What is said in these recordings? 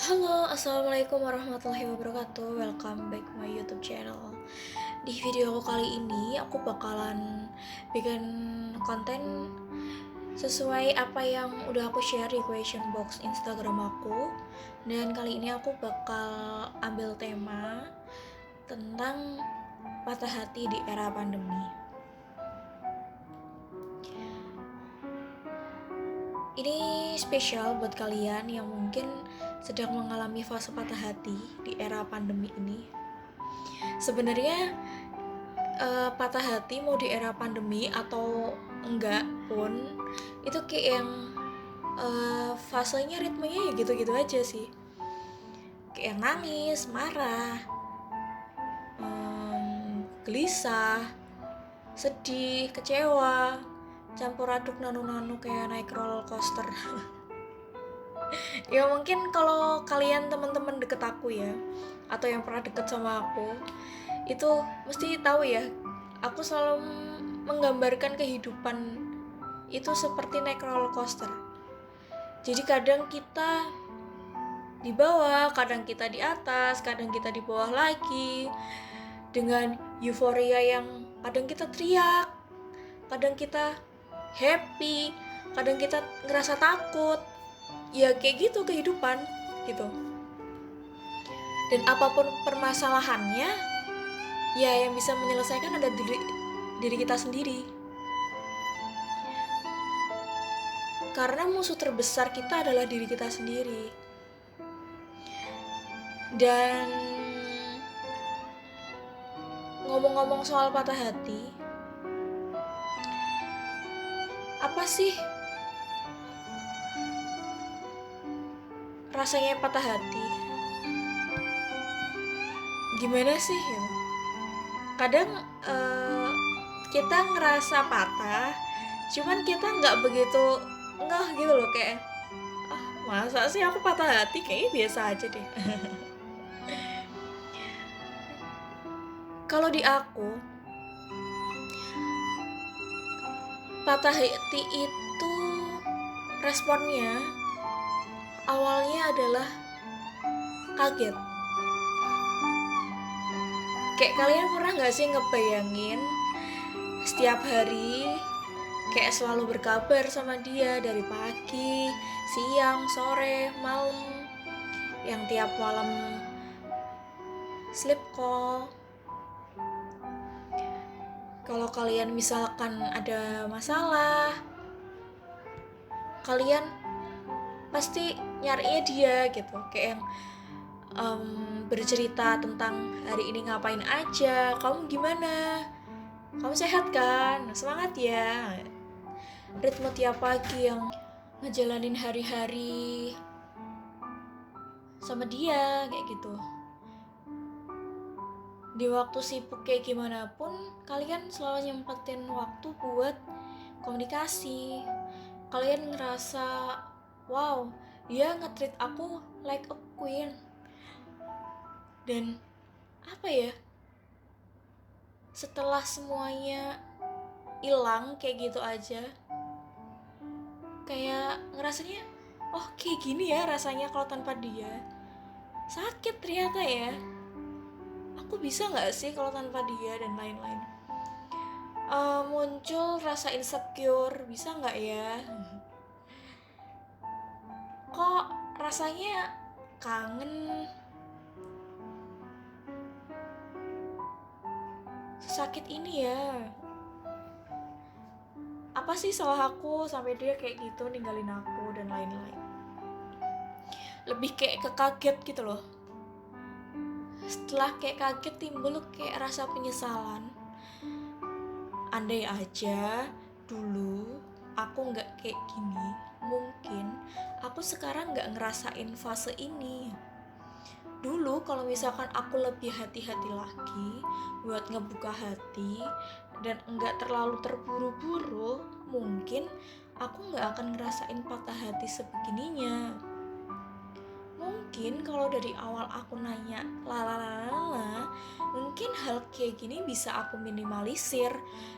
Halo, assalamualaikum warahmatullahi wabarakatuh. Welcome back my YouTube channel. Di video aku kali ini, aku bakalan bikin konten sesuai apa yang udah aku share di question box Instagram aku. Dan kali ini aku bakal ambil tema tentang patah hati di era pandemi. Ini spesial buat kalian yang mungkin sedang mengalami fase patah hati di era pandemi ini. Sebenarnya patah hati mau di era pandemi atau enggak pun itu kayak yang fasenya ritmenya ya gitu-gitu aja sih. Kayak yang nangis, marah, gelisah, sedih, kecewa, campur aduk nano-nano kayak naik roller coaster. Ya mungkin kalau kalian teman-teman deket aku ya, atau yang pernah deket sama aku, itu mesti tahu ya, aku selalu menggambarkan kehidupan itu seperti naik roller coaster. Jadi kadang kita di bawah, kadang kita di atas, kadang kita di bawah lagi, dengan euforia yang kadang kita teriak, kadang kita happy, kadang kita ngerasa takut. Ya kayak gitu kehidupan gitu. Dan apapun permasalahannya, ya yang bisa menyelesaikan ada diri kita sendiri. Karena musuh terbesar kita adalah diri kita sendiri. Dan ngomong-ngomong soal patah hati, apa sih rasanya patah hati? Gimana sih? Kadang kita ngerasa patah, cuman kita nggak begitu ngeh gitu loh, kayak masa sih aku patah hati, kayaknya biasa aja deh. Kalau di aku, patah hati itu responnya awalnya adalah kaget. Kayak kalian pernah gak sih ngebayangin setiap hari kayak selalu berkabar sama dia dari pagi, siang, sore, malam, yang tiap malam sleep call. Kalau kalian misalkan ada masalah, kalian pasti nyarinya dia gitu, kayak yang bercerita tentang hari ini ngapain aja, kamu gimana, kamu sehat kan, semangat ya. Ritme tiap pagi yang ngejalanin hari-hari sama dia kayak gitu. Di waktu sibuk kayak gimana pun, kalian selalu nyempetin waktu buat komunikasi. Kalian ngerasa, wow, dia nge-treat aku like a queen. Dan apa ya, setelah semuanya hilang kayak gitu aja, kayak ngerasanya, oh kayak gini ya rasanya kalau tanpa dia. Sakit ternyata ya, aku bisa gak sih kalau tanpa dia, dan lain-lain. Muncul rasa insecure, bisa gak ya, kok rasanya kangen, sakit ini ya. Apa sih salah aku sampai dia kayak gitu ninggalin aku, dan lain-lain. Lebih kayak kekaget gitu loh. Setelah kayak kaget, timbul kayak rasa penyesalan. Andai aja dulu aku gak kayak gini, mungkin aku sekarang gak ngerasain fase ini. Dulu kalau misalkan aku lebih hati-hati lagi buat ngebuka hati dan enggak terlalu terburu-buru, mungkin aku gak akan ngerasain patah hati sebegininya. Mungkin kalau dari awal aku nanya lalalala, mungkin hal kayak gini bisa aku minimalisir.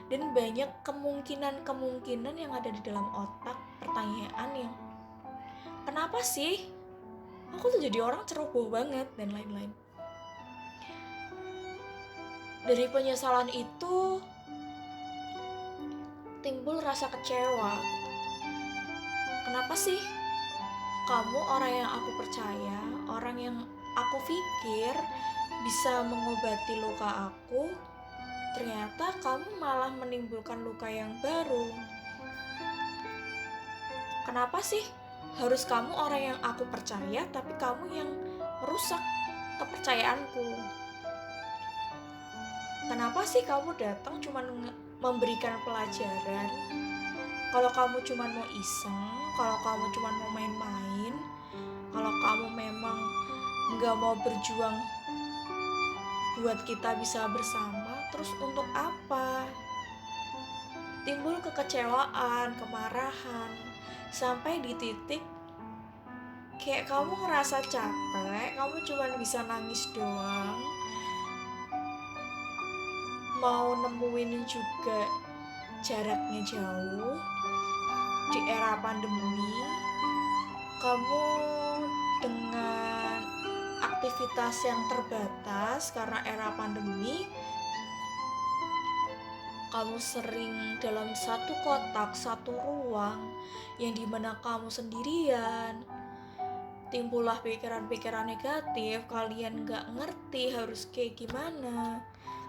Dan banyak kemungkinan yang ada di dalam otak, pertanyaan yang kenapa sih aku tuh jadi orang ceroboh banget dan lain-lain. Dari penyesalan itu timbul rasa kecewa. Kenapa sih kamu, orang yang aku percaya, orang yang aku pikir bisa mengobati luka aku, ternyata kamu malah menimbulkan luka yang baru. Kenapa sih harus kamu, orang yang aku percaya, tapi kamu yang merusak kepercayaanku? Kenapa sih kamu datang cuma memberikan pelajaran? Kalau kamu cuma mau iseng, kalau kamu cuma mau main-main, kalau kamu memang nggak mau berjuang buat kita bisa bersama, terus untuk apa? Timbul kekecewaan, kemarahan, sampai di titik kayak kamu ngerasa capek, kamu cuma bisa nangis doang. Mau nemuin juga jaraknya jauh. Di era pandemi, kamu dengan aktivitas yang terbatas karena era pandemi, kamu sering dalam satu kotak, satu ruang yang dimana kamu sendirian. Timbullah pikiran-pikiran negatif, kalian gak ngerti harus kayak gimana,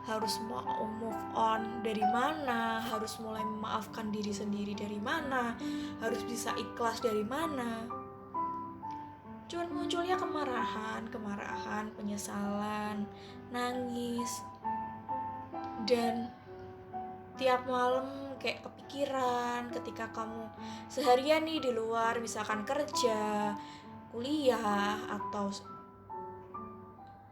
harus mau move on dari mana, harus mulai memaafkan diri sendiri dari mana, harus bisa ikhlas dari mana. Cuman munculnya kemarahan, penyesalan, nangis, dan tiap malam kayak kepikiran ketika kamu seharian nih di luar, misalkan kerja, kuliah, atau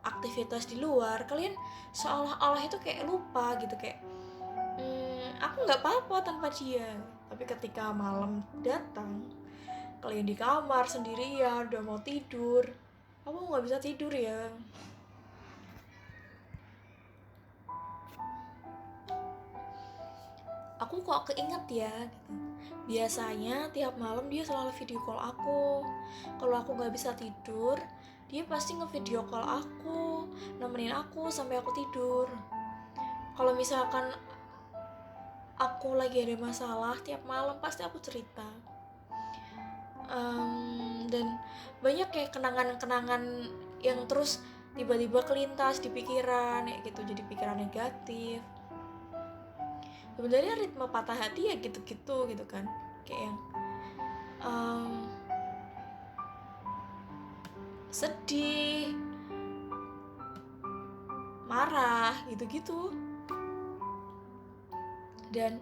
aktivitas di luar, kalian seolah-olah itu kayak lupa gitu, kayak aku nggak apa-apa tanpa dia. Tapi ketika malam datang, kalian di kamar sendirian, udah mau tidur, aku nggak bisa tidur ya. Aku kok keinget ya gitu. Biasanya tiap malam dia selalu video call aku. Kalau aku nggak bisa tidur, dia pasti nge-video call aku, nemenin aku sampai aku tidur. Kalau misalkan aku lagi ada masalah, tiap malam pasti aku cerita. Dan banyak kayak kenangan-kenangan yang terus tiba-tiba kelintas di pikiran, ya gitu, jadi pikiran negatif. Sebenarnya ritme patah hati ya gitu-gitu gitu kan, kayak yang sedih, marah, gitu-gitu. Dan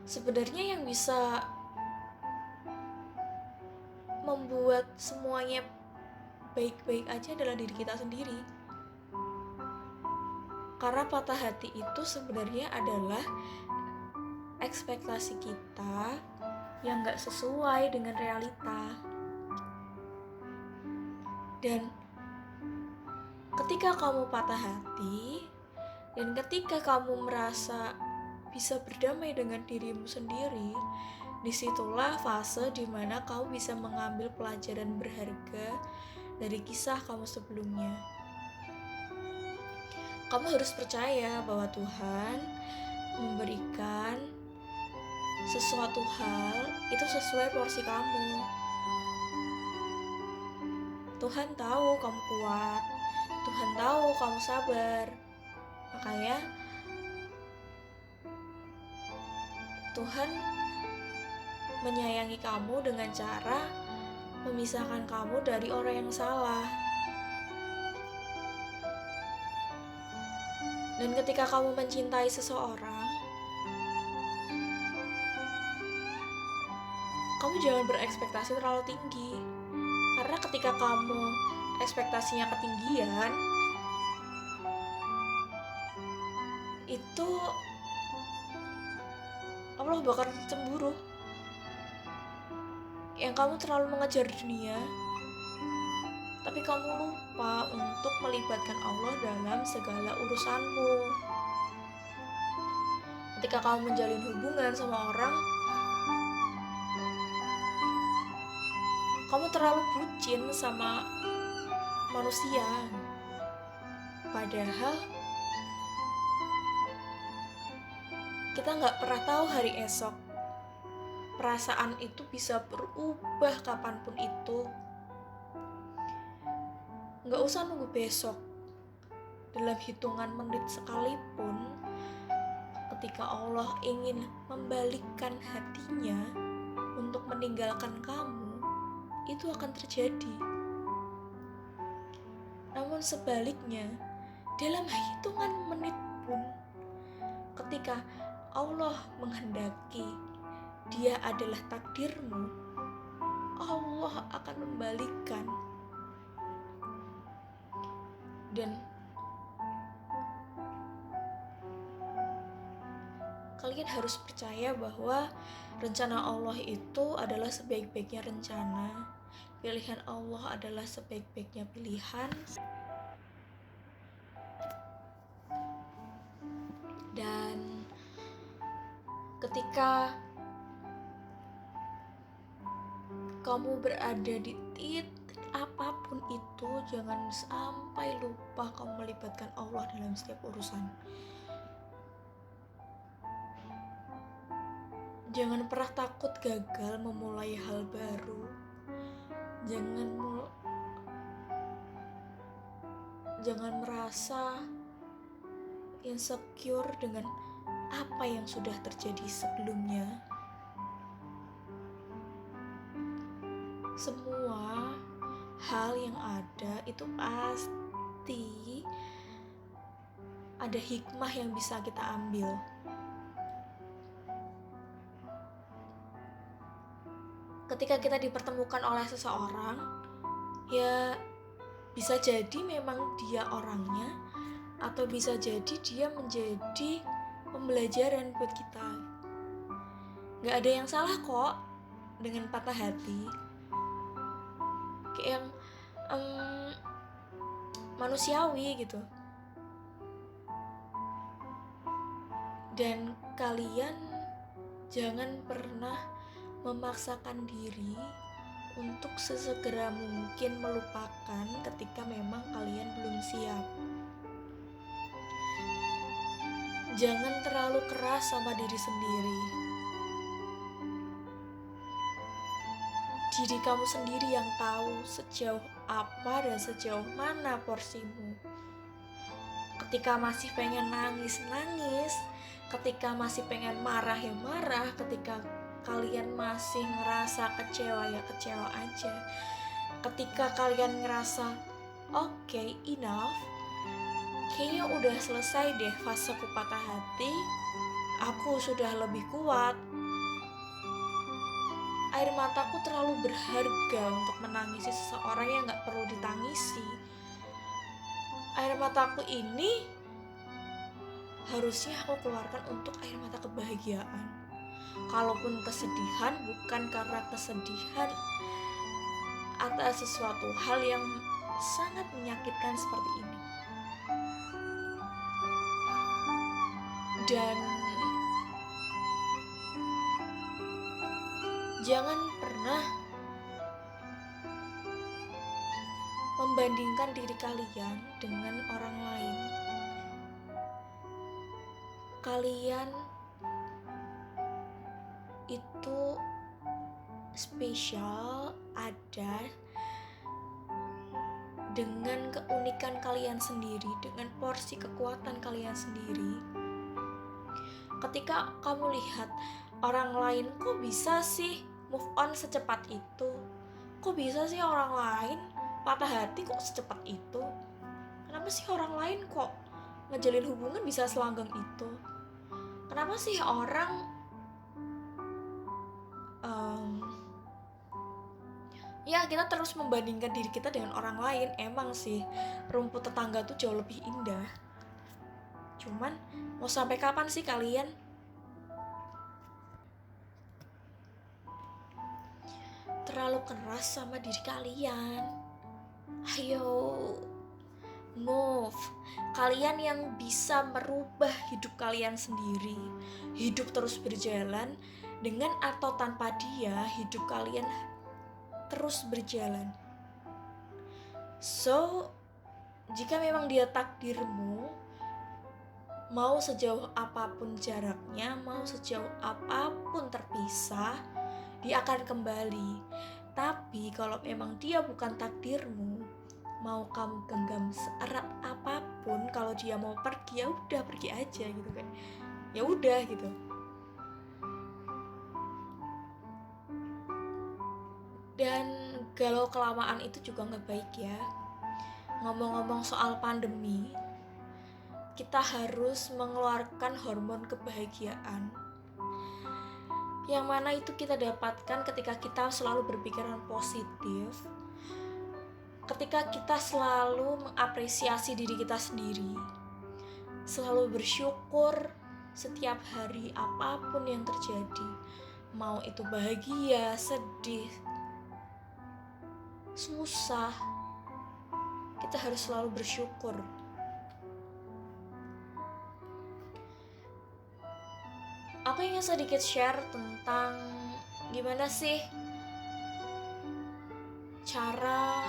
sebenarnya yang bisa membuat semuanya baik-baik aja adalah diri kita sendiri. Karena patah hati itu sebenarnya adalah ekspektasi kita yang gak sesuai dengan realita. Dan ketika kamu patah hati, dan ketika kamu merasa bisa berdamai dengan dirimu sendiri, disitulah fase dimana kamu bisa mengambil pelajaran berharga dari kisah kamu sebelumnya. Kamu harus percaya bahwa Tuhan memberikan sesuatu hal itu sesuai porsi kamu. Tuhan tahu kamu kuat, Tuhan tahu kamu sabar. Makanya Tuhan menyayangi kamu dengan cara memisahkan kamu dari orang yang salah. Dan ketika kamu mencintai seseorang, kamu jangan berekspektasi terlalu tinggi. Karena ketika kamu ekspektasinya ketinggian, itu Allah bakal cemburu. Yang kamu terlalu mengejar dunia, tapi kamu lupa untuk melibatkan Allah dalam segala urusanmu. Ketika kamu menjalin hubungan sama orang, kamu terlalu bucin sama manusia. Padahal kita nggak pernah tahu hari esok. Perasaan itu bisa berubah kapanpun itu. Nggak usah nunggu besok. Dalam hitungan menit sekalipun, ketika Allah ingin membalikkan hatinya untuk meninggalkan kamu, itu akan terjadi. Namun sebaliknya, dalam hitungan menit pun, ketika Allah menghendaki dia adalah takdirmu, Allah akan membalikkan. Dan kalian harus percaya bahwa rencana Allah itu adalah sebaik-baiknya rencana. Pilihan Allah adalah sebaik-baiknya pilihan. Dan ketika kamu berada di titik apapun itu, jangan sampai lupa kamu melibatkan Allah dalam setiap urusan. Jangan pernah takut gagal memulai hal baru. Jangan merasa insecure dengan apa yang sudah terjadi sebelumnya. Semua hal yang ada itu pasti ada hikmah yang bisa kita ambil. Ketika kita dipertemukan oleh seseorang, ya bisa jadi memang dia orangnya, atau bisa jadi dia menjadi pembelajaran buat kita. Gak ada yang salah kok dengan patah hati. Kayak yang manusiawi gitu. Dan kalian jangan pernah memaksakan diri untuk sesegera mungkin melupakan ketika memang kalian belum siap. Jangan terlalu keras sama diri sendiri. Diri kamu sendiri yang tahu sejauh apa dan sejauh mana porsimu. Ketika masih pengen nangis, ketika masih pengen marah, ya marah, ketika kalian masih ngerasa kecewa, ya kecewa aja. Ketika kalian ngerasa okay, enough, kayaknya udah selesai deh faseku patah hati, aku sudah lebih kuat, air mataku terlalu berharga untuk menangisi seseorang yang gak perlu ditangisi. Air mataku ini harusnya aku keluarkan untuk air mata kebahagiaan. Kalaupun kesedihan, bukan karena kesedihan atas sesuatu hal yang sangat menyakitkan seperti ini. Dan jangan pernah membandingkan diri kalian dengan orang lain. Kalian itu spesial, ada dengan keunikan kalian sendiri, dengan porsi kekuatan kalian sendiri. Ketika kamu lihat orang lain kok bisa sih move on secepat itu, kok bisa sih orang lain patah hati kok secepat itu, kenapa sih orang lain kok ngejalin hubungan bisa selanggang itu, kenapa sih orang ya kita terus membandingkan diri kita dengan orang lain. Emang sih rumput tetangga tuh jauh lebih indah. Cuman mau sampai kapan sih kalian terlalu keras sama diri kalian? Ayo move. Kalian yang bisa merubah hidup kalian sendiri. Hidup terus berjalan, dengan atau tanpa dia, hidup kalian terus berjalan. So, jika memang dia takdirmu, mau sejauh apapun jaraknya, mau sejauh apapun terpisah, dia akan kembali. Tapi kalau memang dia bukan takdirmu, mau kamu genggam seerat apapun, kalau dia mau pergi, ya udah pergi aja gitu kan. Ya udah gitu. Dan galau kelamaan itu juga nggak baik ya. Ngomong-ngomong soal pandemi, kita harus mengeluarkan hormon kebahagiaan, yang mana itu kita dapatkan ketika kita selalu berpikiran positif, ketika kita selalu mengapresiasi diri kita sendiri, selalu bersyukur setiap hari apapun yang terjadi, mau itu bahagia, sedih, susah, kita harus selalu bersyukur. Aku ingin sedikit share tentang gimana sih cara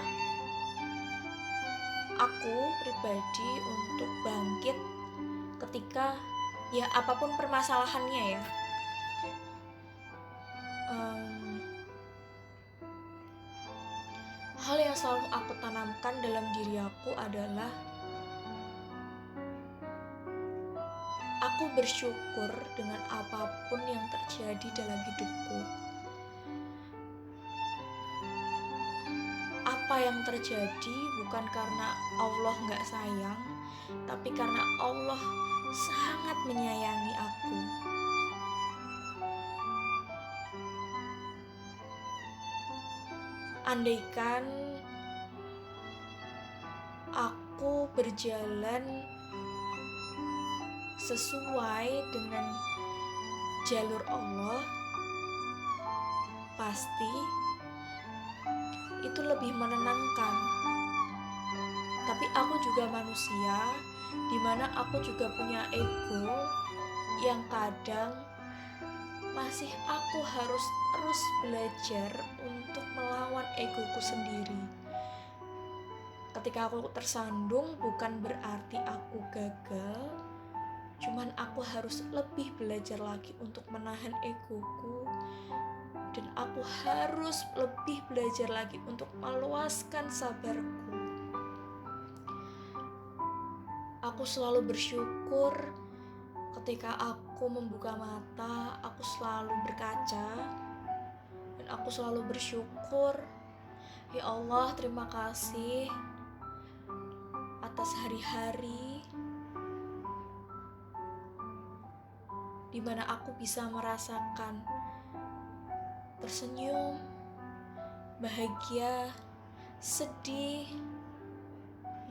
aku pribadi untuk bangkit ketika ya apapun permasalahannya ya. Hal yang selalu aku tanamkan dalam diri aku adalah aku bersyukur dengan apapun yang terjadi dalam hidupku. Apa yang terjadi bukan karena Allah gak sayang, tapi karena Allah sangat menyayangi aku. Andaikan aku berjalan sesuai dengan jalur Allah, pasti itu lebih menenangkan. Tapi aku juga manusia, dimana aku juga punya ego yang kadang masih aku harus terus belajar untuk melawan egoku sendiri. Ketika aku tersandung bukan berarti aku gagal, cuman aku harus lebih belajar lagi untuk menahan egoku, dan aku harus lebih belajar lagi untuk meluaskan sabarku. Aku selalu bersyukur ketika aku membuka mata, aku selalu berkaca, dan aku selalu bersyukur, ya Allah, terima kasih atas hari-hari di mana aku bisa merasakan tersenyum, bahagia, sedih,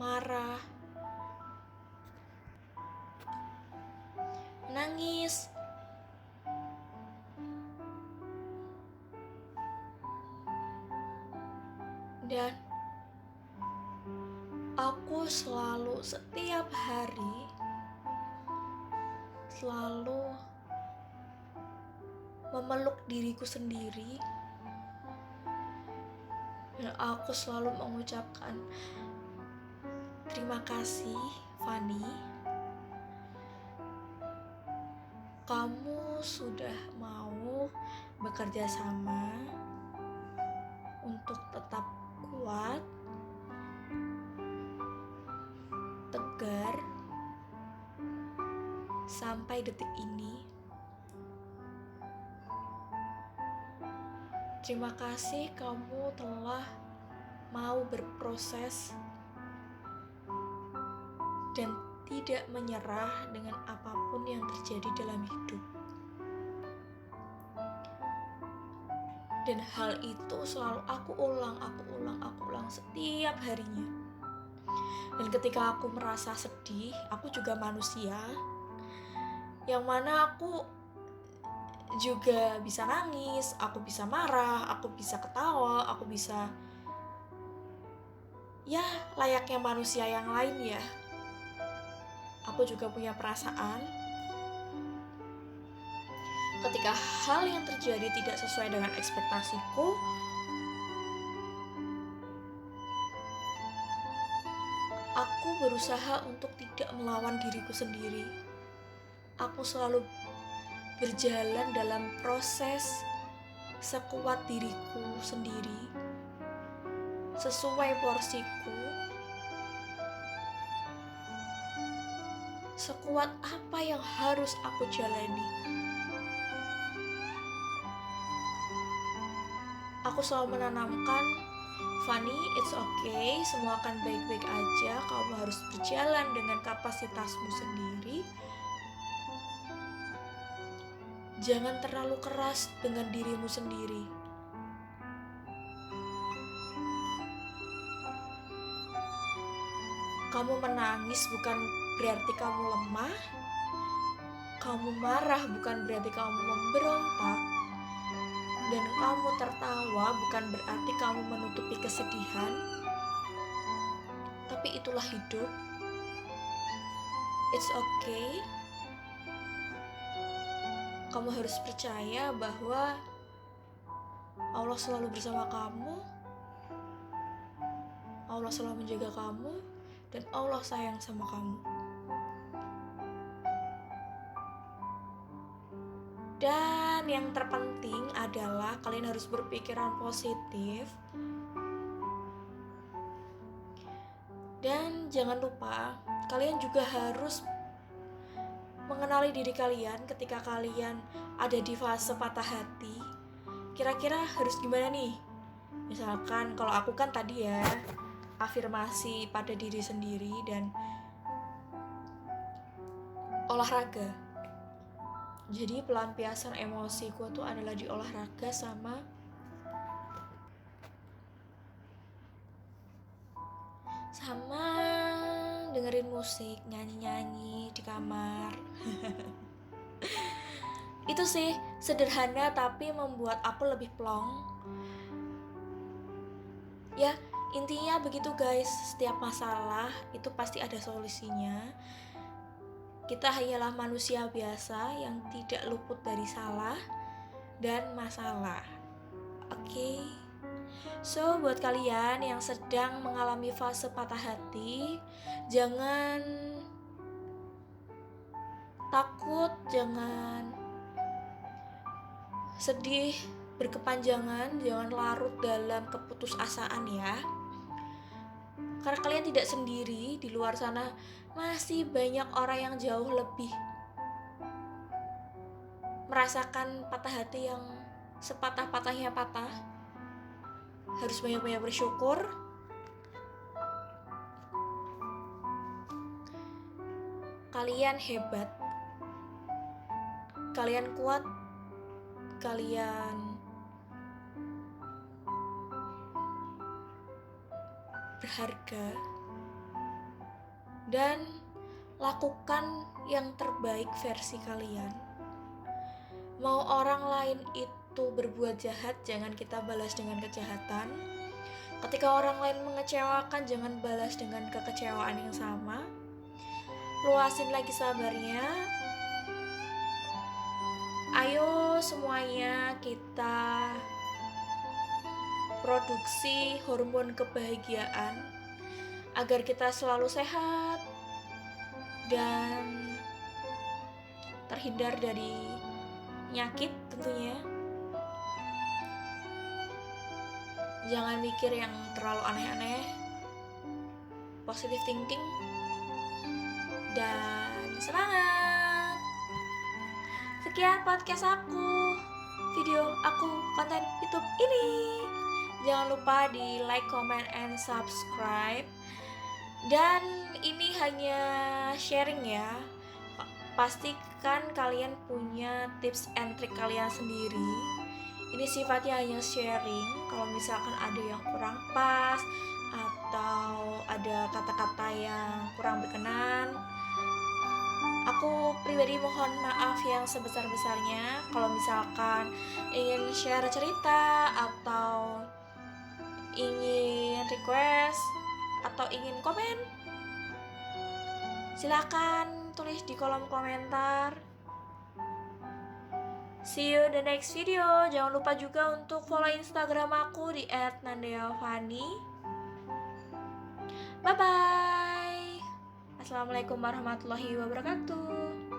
marah, nangis, dan aku selalu setiap hari selalu memeluk diriku sendiri, dan aku selalu mengucapkan terima kasih Fani, kamu sudah mau bekerja sama untuk tetap kuat, tegar sampai detik ini. Terima kasih kamu telah mau berproses dan tidak menyerah dengan apapun yang terjadi dalam hidup. Dan hal itu selalu aku ulang setiap harinya. Dan ketika aku merasa sedih, aku juga manusia, yang mana aku juga bisa nangis, aku bisa marah, aku bisa ketawa, aku bisa ya layaknya manusia yang lain ya. Aku juga punya perasaan. Ketika hal yang terjadi tidak sesuai dengan ekspektasiku, Aku berusaha untuk tidak melawan diriku sendiri. Aku selalu berjalan dalam proses sekuat diriku sendiri, sesuai porsiku, sekuat apa yang harus aku jalani. Aku selalu menanamkan, Fanny, it's okay, semua akan baik-baik aja. Kamu harus berjalan dengan kapasitasmu sendiri. Jangan terlalu keras dengan dirimu sendiri. Kamu menangis bukan berarti kamu lemah. Kamu marah bukan berarti kamu memberontak. Dan kamu tertawa bukan berarti kamu menutupi kesedihan. Tapi itulah hidup. It's okay. Kamu harus percaya bahwa Allah selalu bersama kamu. Allah selalu menjaga kamu. Dan Allah sayang sama kamu. Dan yang terpenting adalah kalian harus berpikiran positif. Dan jangan lupa, kalian juga harus mengenali diri kalian ketika kalian ada di fase patah hati. Kira-kira harus gimana nih? Misalkan kalau aku kan tadi ya, afirmasi pada diri sendiri dan olahraga. Jadi pelampiasan emosiku tuh adalah di olahraga sama dengerin musik, nyanyi-nyanyi di kamar. Itu sih sederhana tapi membuat aku lebih plong. Ya, intinya begitu guys. Setiap masalah itu pasti ada solusinya. Kita hanyalah manusia biasa yang tidak luput dari salah dan masalah. Oke. So, buat kalian yang sedang mengalami fase patah hati, jangan takut, jangan sedih berkepanjangan, jangan larut dalam keputusasaan ya. Karena kalian tidak sendiri, di luar sana masih banyak orang yang jauh lebih merasakan patah hati yang sepatah-patahnya patah. Harus banyak-banyak bersyukur. Kalian hebat. Kalian kuat. Kalian berharga. Dan lakukan yang terbaik versi kalian. Mau orang lain itu berbuat jahat, jangan kita balas dengan kejahatan. Ketika orang lain mengecewakan, jangan balas dengan kekecewaan yang sama. Luasin lagi sabarnya. Ayo semuanya kita produksi hormon kebahagiaan agar kita selalu sehat dan terhindar dari penyakit tentunya. Jangan mikir yang terlalu aneh-aneh. Positive thinking. Dan semangat. Sekian podcast aku, video aku, konten YouTube ini. Jangan lupa di like, comment, and subscribe. Dan ini hanya sharing ya. Pastikan kalian punya tips and trik kalian sendiri. Ini sifatnya hanya sharing. Kalau misalkan ada yang kurang pas atau ada kata-kata yang kurang berkenan, aku pribadi mohon maaf yang sebesar-besarnya. Kalau misalkan ingin share cerita atau ingin request atau ingin komen, silakan tulis di kolom komentar. See you the next video. Jangan lupa juga untuk follow Instagram aku di @nandeafani. Bye bye. Assalamualaikum warahmatullahi wabarakatuh.